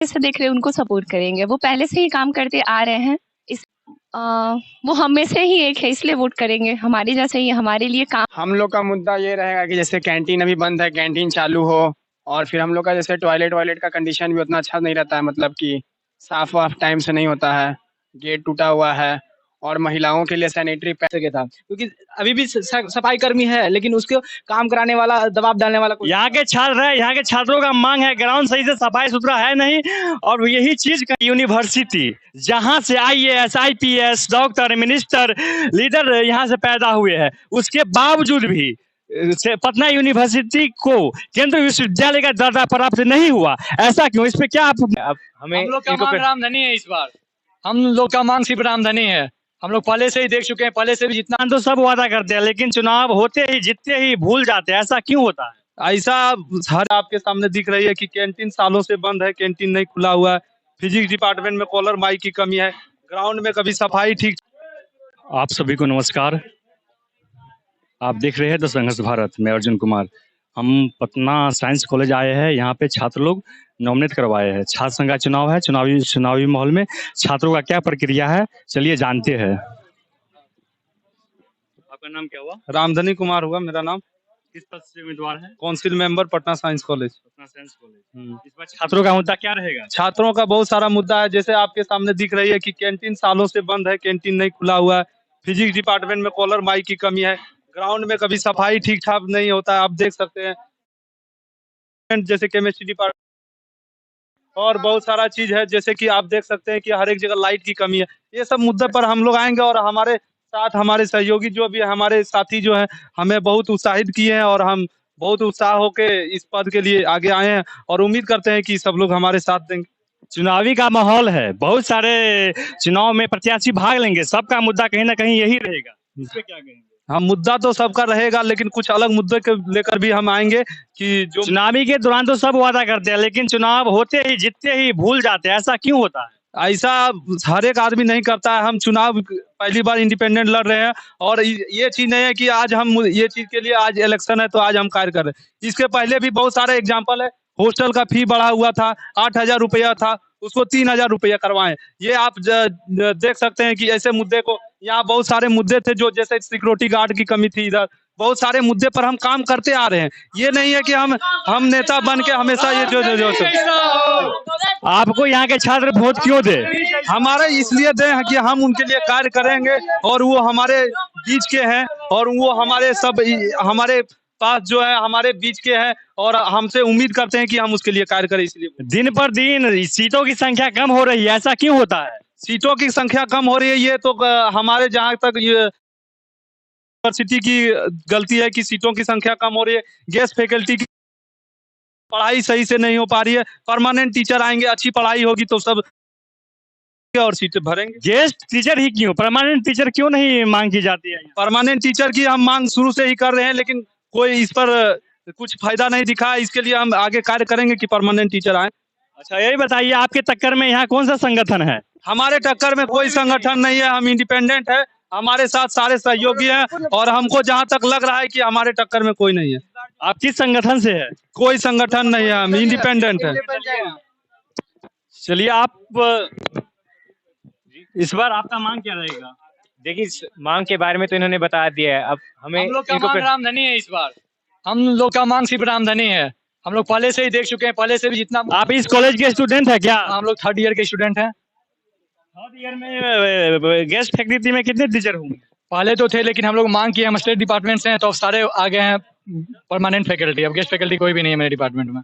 से देख रहे हैं उनको सपोर्ट करेंगे। वो पहले से ही काम करते आ रहे हैं। इस अ, वो हम में से ही एक है इसलिए वोट करेंगे। हमारे जैसे ही हमारे लिए काम हम लोग का मुद्दा ये रहेगा कि जैसे कैंटीन अभी बंद है, कैंटीन चालू हो और फिर हम लोग का जैसे टॉयलेट वॉयलेट का कंडीशन भी उतना अच्छा नहीं रहता है, मतलब कि साफ वाफ टाइम से नहीं होता है, गेट टूटा हुआ है और महिलाओं के लिए सैनिटरी पैड सके था, क्योंकि अभी भी सफाई कर्मी है लेकिन उसको काम कराने वाला, दबाव डालने वाला कोई यहाँ के छात्र है, यहाँ के छात्रों का मांग है, ग्राउंड सही से सफाई सुथरा है नहीं। और यही चीज का यूनिवर्सिटी जहाँ से IAS IPS doctor minister leader यहाँ से पैदा हुए हैं, उसके बावजूद भी पटना यूनिवर्सिटी को केंद्रीय विश्वविद्यालय का दर्जा प्राप्त नहीं हुआ। ऐसा क्यों? इस पे क्या आप हमें हम लोग का मांग रामधनी है। इस बार हम लोग का मांग सिर्फ रामधनी है। हम लोग पहले से ही देख चुके हैं, पहले से भी जितना तो सब वादा करते हैं लेकिन चुनाव होते ही जीतते ही भूल जाते हैं। ऐसा क्यों होता है? ऐसा हर आपके सामने दिख रही है कि कैंटीन सालों से बंद है, कैंटीन नहीं खुला हुआ है, फिजिक्स डिपार्टमेंट में कॉलर माई की कमी है, ग्राउंड में कभी सफाई ठीक। आप सभी को नमस्कार। आप देख रहे हैं द संघर्ष भारत में अर्जुन कुमार। हम पटना साइंस कॉलेज आए हैं। यहाँ पे छात्र लोग नॉमिनेट करवाए हैं। छात्र संघ का चुनाव है। चुनावी माहौल में छात्रों का क्या प्रक्रिया है, चलिए जानते हैं। आपका नाम क्या हुआ? रामधनी कुमार हुआ मेरा नाम। किस पद से उम्मीदवार है? Council member Patna science college. Patna science college. इस बार छात्रों का मुद्दा क्या रहेगा? छात्रों का बहुत सारा मुद्दा है, जैसे आपके सामने दिख रही है कि कैंटीन सालों से बंद है, कैंटीन नहीं खुला हुआ है, फिजिक्स डिपार्टमेंट में कॉलर माई की कमी है, ग्राउंड में कभी सफाई ठीक ठाक नहीं होता है, आप देख सकते हैं। जैसे केमिस्ट्री डिपार्टमेंट और बहुत सारा चीज है, जैसे कि आप देख सकते हैं कि हर एक जगह लाइट की कमी है। ये सब मुद्दे पर हम लोग आएंगे और हमारे साथ हमारे सहयोगी जो भी हमारे साथी जो हैं हमें बहुत उत्साहित किए हैं और हम बहुत उत्साह होके इस पद के लिए आगे आए हैं और उम्मीद करते हैं कि सब लोग हमारे साथ देंगे। चुनावी का माहौल है, बहुत सारे चुनाव में प्रत्याशी भाग लेंगे, सबका मुद्दा कहीं ना कहीं यही रहेगा। इस पे क्या कहेंगे? हाँ, मुद्दा तो सबका रहेगा लेकिन कुछ अलग मुद्दे के लेकर भी हम आएंगे कि जो चुनावी के दौरान तो सब वादा करते हैं लेकिन चुनाव होते ही जीतते ही भूल जाते हैं। ऐसा क्यों होता है? ऐसा हर एक आदमी नहीं करता है। हम चुनाव पहली बार इंडिपेंडेंट लड़ रहे हैं और ये चीज नहीं है कि आज हम ये चीज के लिए आज इलेक्शन है तो आज हम कार्य कर रहे हैं। इसके पहले भी बहुत सारे एग्जाम्पल है। हॉस्टल का फी बढ़ा हुआ था, 8,000 रुपया था, उसको 3,000 रुपया करवाएं। ये आप देख सकते हैं कि ऐसे मुद्दे को, यहाँ बहुत सारे मुद्दे थे जो जैसे सिक्योरिटी गार्ड की कमी थी, इधर बहुत सारे मुद्दे पर हम काम करते आ रहे हैं। ये नहीं है कि हम नेता बन के हमेशा ये जो आपको यहाँ के छात्र वोट क्यों दे? हमारे इसलिए दे कि हम उनके लिए कार्य करेंगे और वो हमारे बीच के हैं और वो हमारे पास जो है हमारे बीच के हैं और हमसे उम्मीद करते हैं कि हम उसके लिए कार्य करें। इसलिए दिन पर दिन सीटों की संख्या कम हो रही है, ऐसा क्यों होता है? सीटों की संख्या कम हो रही है, ये तो हमारे जहाँ तक यूनिवर्सिटी की गलती है कि सीटों की संख्या कम हो रही है। गेस्ट फैकल्टी की पढ़ाई सही से नहीं हो पा रही है। परमानेंट टीचर आएंगे, अच्छी पढ़ाई होगी तो सब और सीटें भरेंगे। गेस्ट टीचर ही क्यों, परमानेंट टीचर क्यों नहीं मांग की जाती है? परमानेंट टीचर की हम मांग शुरू से ही कर रहे हैं लेकिन कोई इस पर कुछ फायदा नहीं दिखा। इसके लिए हम आगे कार्य करेंगे कि परमानेंट टीचर आए। अच्छा, यही बताइए आपके टक्कर में यहाँ कौन सा संगठन है? हमारे टक्कर में कोई संगठन नहीं है, हम इंडिपेंडेंट है। हमारे साथ सारे सहयोगी हैं और हमको जहाँ तक लग रहा है कि हमारे टक्कर में कोई नहीं है। आप किस संगठन से है? कोई संगठन नहीं है, हम इंडिपेंडेंट है। चलिए, आप इस बार आपका मांग क्या रहेगा? देखिए, मांग के बारे में तो इन्होंने बता दिया है। अब हमें हम लोग का मांग रामधनी है। इस बार हम लोग का मांग सिर्फ रामधनी है। हम लोग पहले से ही देख चुके हैं, पहले से भी जितना। आप इस कॉलेज के स्टूडेंट है क्या? हम लोग 3rd ईयर के स्टूडेंट हैं। 3rd ईयर में गेस्ट फैकल्टी में कितने टीचर होंगे? पहले तो थे लेकिन हम लोग मांग किए, हम स्टेट डिपार्टमेंट से हैं तो अब सारे आ गए हैं परमानेंट फैकल्टी। अब गेस्ट फैकल्टी कोई भी नहीं है मेरे डिपार्टमेंट में।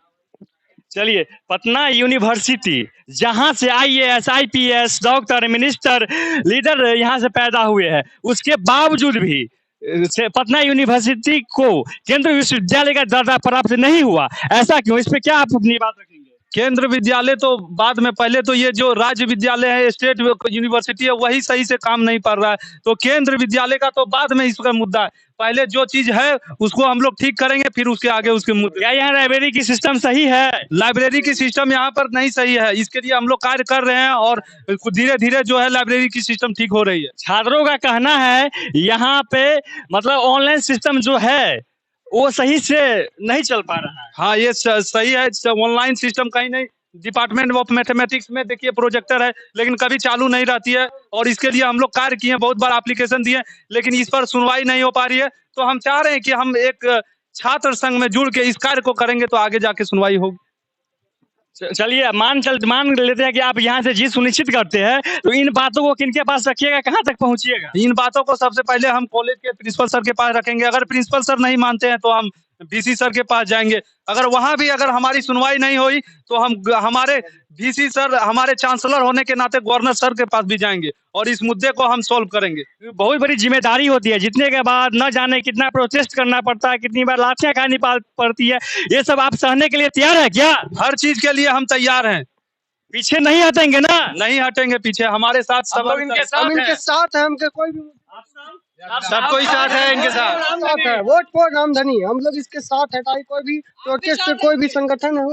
चलिए, पटना यूनिवर्सिटी जहां से IAS IPS doctor minister leader यहाँ से पैदा हुए हैं, उसके बावजूद भी पटना यूनिवर्सिटी को केंद्रीय विश्वविद्यालय का दर्जा प्राप्त नहीं हुआ। ऐसा क्यों? इस पे क्या आप अपनी बात रखेंगे? केंद्र विद्यालय तो बाद में, पहले तो ये जो राज्य विद्यालय है, स्टेट यूनिवर्सिटी है, वही सही से काम नहीं कर रहा है। तो केंद्र विद्यालय का तो बाद में इसका मुद्दा है। पहले जो चीज है उसको हम लोग ठीक करेंगे, फिर उसके आगे उसके मुद्दे। क्या यहाँ लाइब्रेरी की सिस्टम सही है? लाइब्रेरी की सिस्टम यहाँ पर नहीं सही है, इसके लिए हम लोग कार्य कर रहे हैं और धीरे धीरे जो है लाइब्रेरी की सिस्टम ठीक हो रही है। छात्रों का कहना है यहाँ पे मतलब ऑनलाइन सिस्टम जो है वो सही से नहीं चल पा रहा है। हाँ, ये सही है। ऑनलाइन सिस्टम कहीं नहीं डिपार्टमेंट ऑफ मैथमेटिक्स में देखिए प्रोजेक्टर है, लेकिन कभी चालू नहीं रहती है। और इसके लिए हम लोग कार्य किए हैं, बहुत बार एप्लीकेशन दिए, लेकिन इस पर सुनवाई नहीं हो पा रही है। तो हम चाह रहे हैं कि हम एक छात्र संघ में जुड़ के इस कार्य को करेंगे तो आगे जाके सुनवाई होगी। चलिए मान लेते हैं कि आप यहाँ से जीत सुनिश्चित करते हैं, तो इन बातों को किनके पास रखिएगा, कहाँ तक पहुँचिएगा? इन बातों को सबसे पहले हम कॉलेज के प्रिंसिपल सर के पास रखेंगे। अगर प्रिंसिपल सर नहीं मानते हैं तो हम वीसी सर के पास जाएंगे। अगर वहां भी अगर हमारी सुनवाई नहीं हुई तो हम हमारे वीसी सर, हमारे चांसलर होने के नाते गवर्नर सर के पास भी जाएंगे और इस मुद्दे को हम सॉल्व करेंगे। बहुत बड़ी जिम्मेदारी होती है, जीतने के बाद न जाने कितना प्रोटेस्ट करना पड़ता है, कितनी बार लाठियां खानी पड़ती है, ये सब आप सहने के लिए तैयार है क्या? हर चीज के लिए हम तैयार हैं, पीछे नहीं हटेंगे ना? नहीं हटेंगे पीछे, हमारे साथ सब लोग इनके साथ है। हमके कोई भी सब कोई साथ है इनके साथ है। वोट फॉर रामधनी, हम लोग इसके साथ है। कोई भी प्रोटेस्ट कोई भी संगठन है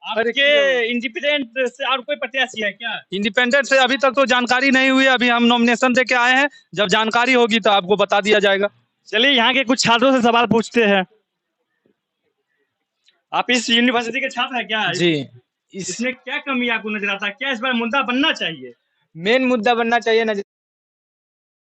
आपके इंडिपेंडेंट से और कोई प्रत्याशी है क्या? इंडिपेंडेंट से अभी तक तो जानकारी नहीं हुई। अभी हम नॉमिनेशन दे के आए हैं, जब जानकारी होगी तो आपको बता दिया जाएगा। चलिए यहाँ के कुछ छात्रों से सवाल पूछते हैं। आप इस यूनिवर्सिटी के छात्र हैं क्या? जी। इसमें क्या कमी आपको नजर आता है? क्या इस बार मुद्दा बनना चाहिए? मेन मुद्दा बनना चाहिए ना,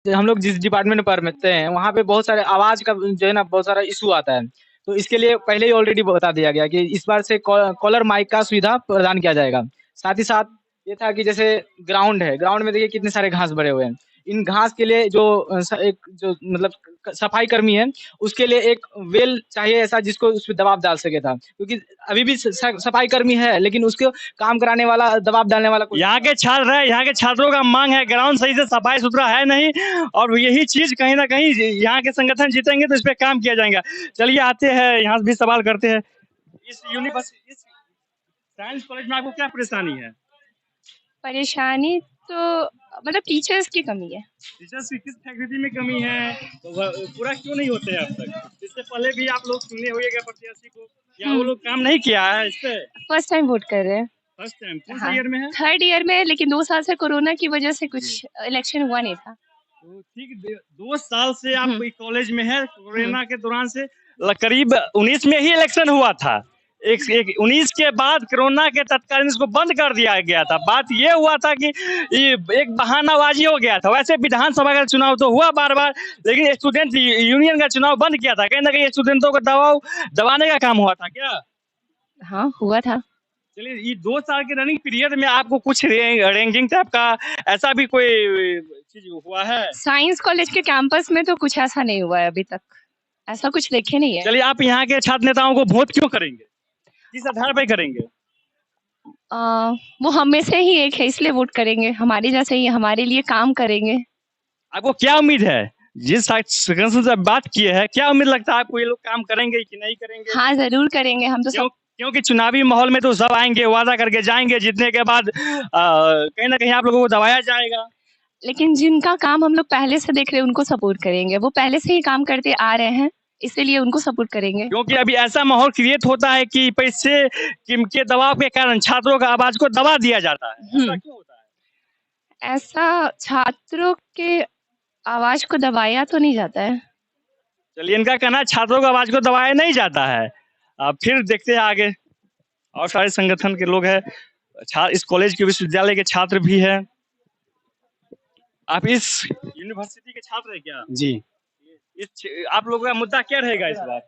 हम लोग जिस डिपार्टमेंट में पढ़ते हैं वहाँ पे बहुत सारे आवाज का जो है ना बहुत सारा इशू आता है। तो इसके लिए पहले ही ऑलरेडी बता दिया गया कि इस बार से कॉलर माइक का सुविधा प्रदान किया जाएगा। साथ ही साथ ये था कि जैसे ग्राउंड है, ग्राउंड में देखिए कितने सारे घास भरे हुए हैं। इन घास के लिए जो मतलब सफाई कर्मी है उसके लिए एक वेल चाहिए ऐसा जिसको उस पर दबाव डाल सके था, क्योंकि अभी भी सफाई कर्मी है लेकिन उसको काम कराने वाला, दबाव डालने वाला यहाँ के छात्र है, यहाँ के छात्रों का मांग है, ग्राउंड सही से सफाई सुथरा है नहीं, और यही चीज कहीं ना कहीं यहाँ के संगठन जीतेंगे तो इस पे काम किया जाएगा। चलिए आते हैं, यहाँ भी सवाल करते हैं। इस यूनिवर्सिटी साइंस कॉलेज में आपको क्या परेशानी है? परेशानी तो मतलब टीचर्स की कमी है। टीचर्स की किस फैकल्टी में कमी है, तो पूरा क्यों नहीं होते हैं अब तक? इससे पहले भी आप लोग सुनने होंगे प्रत्याशी को, या वो लोग काम नहीं किया है इस पे? फर्स्ट टाइम वोट कर रहे हैं। First time? कौन सा ईयर में है? थर्ड ईयर में है, लेकिन 2 साल से कोरोना की वजह से कुछ इलेक्शन हुआ नहीं था। तो ठीक 2 साल से आप कॉलेज में है, कोरोना के दौरान से करीब 19 में ही इलेक्शन हुआ था। 19 के बाद कोरोना के तत्कालीन इसको बंद कर दिया गया था। बात ये हुआ था कि एक बहानाबाजी हो गया था। वैसे विधानसभा का चुनाव तो हुआ बार बार, लेकिन स्टूडेंट यूनियन का चुनाव बंद किया था। कहीं ना कहीं स्टूडेंटों को दबाने का काम हुआ था क्या? हाँ, हुआ था। चलिए, ये 2 साल के रनिंग पीरियड में आपको कुछ रैंकिंग टाइप का ऐसा भी कोई चीज हुआ है? साइंस कॉलेज के कैंपस में तो कुछ ऐसा नहीं हुआ है अभी तक, ऐसा कुछ देखे नहीं है। चलिए, आप यहाँ के छात्र नेताओं को वोट क्यों करेंगे, किस आधार पर करेंगे? वो हम में से ही एक है, इसलिए वोट करेंगे। हमारे जैसे ही हमारे लिए काम करेंगे। आपको क्या उम्मीद है, जिस संगठन से बात किए हैं, क्या उम्मीद लगता है आपको ये लोग काम करेंगे कि नहीं करेंगे? हाँ, जरूर करेंगे हम तो। क्योंकि चुनावी माहौल में तो सब आएंगे, वादा करके जाएंगे, जीतने के बाद कहीं ना कहीं आप लोगों को दबाया जाएगा। लेकिन जिनका काम हम लोग पहले से देख रहे हैं उनको सपोर्ट करेंगे। वो पहले से ही काम करते आ रहे हैं, इसीलिए उनको सपोर्ट करेंगे। क्योंकि अभी ऐसा माहौल क्रिएट होता है कि पैसे के दबाव के कारण छात्रों का आवाज को दबा दिया जाता है। ऐसा क्यों होता है? ऐसा छात्रों के आवाज को दबाया तो नहीं जाता है। चलिए, इनका कहना है छात्रों का आवाज को दबाया नहीं जाता है। फिर देखते हैं आगे, और सारे संगठन के लोग हैं, इस कॉलेज के विश्वविद्यालय के छात्र भी हैं। आप इस यूनिवर्सिटी के छात्र हैं क्या? जी। आप लोगों का मुद्दा क्या रहेगा इस बार?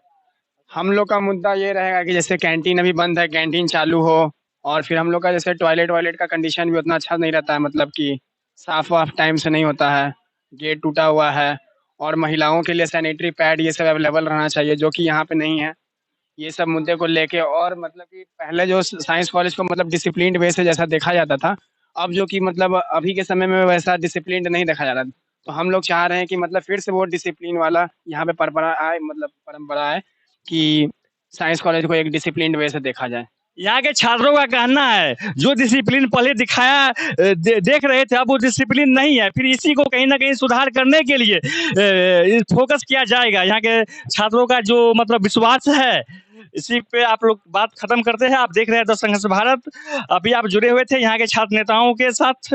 हम लोग का मुद्दा ये रहेगा कि जैसे कैंटीन अभी बंद है, कैंटीन चालू हो, और फिर हम लोग का जैसे टॉयलेट का कंडीशन भी उतना अच्छा नहीं रहता है, मतलब कि साफ वाफ टाइम से नहीं होता है, गेट टूटा हुआ है, और महिलाओं के लिए सैनिटरी पैड ये सब अवेलेबल रहना चाहिए, जो कि यहाँ पे नहीं है। ये सब मुद्दे को लेके, और मतलब कि पहले जो साइंस कॉलेज को मतलब डिसिप्लिन्ड वे से जैसा देखा जाता था, अब जो कि मतलब अभी के समय में वैसा डिसिप्लिन्ड नहीं देखा जा रहा। तो हम लोग चाह रहे हैं कि मतलब फिर से वो डिसिप्लिन वाला यहाँ पे परंपरा आए कि साइंस कॉलेज को एक डिसिप्लिन्ड वे से देखा जाए। यहाँ के छात्रों का कहना है जो डिसिप्लिन पहले दिखाया देख रहे थे, अब वो डिसिप्लिन नहीं है। फिर इसी को कहीं ना कहीं सुधार करने के लिए फोकस किया जाएगा। यहाँ के छात्रों का जो मतलब विश्वास है, इसी पे आप लोग बात खत्म करते हैं। आप देख रहे हैं द संघर्ष भारत। अभी आप जुड़े हुए थे यहाँ के छात्र नेताओं के साथ।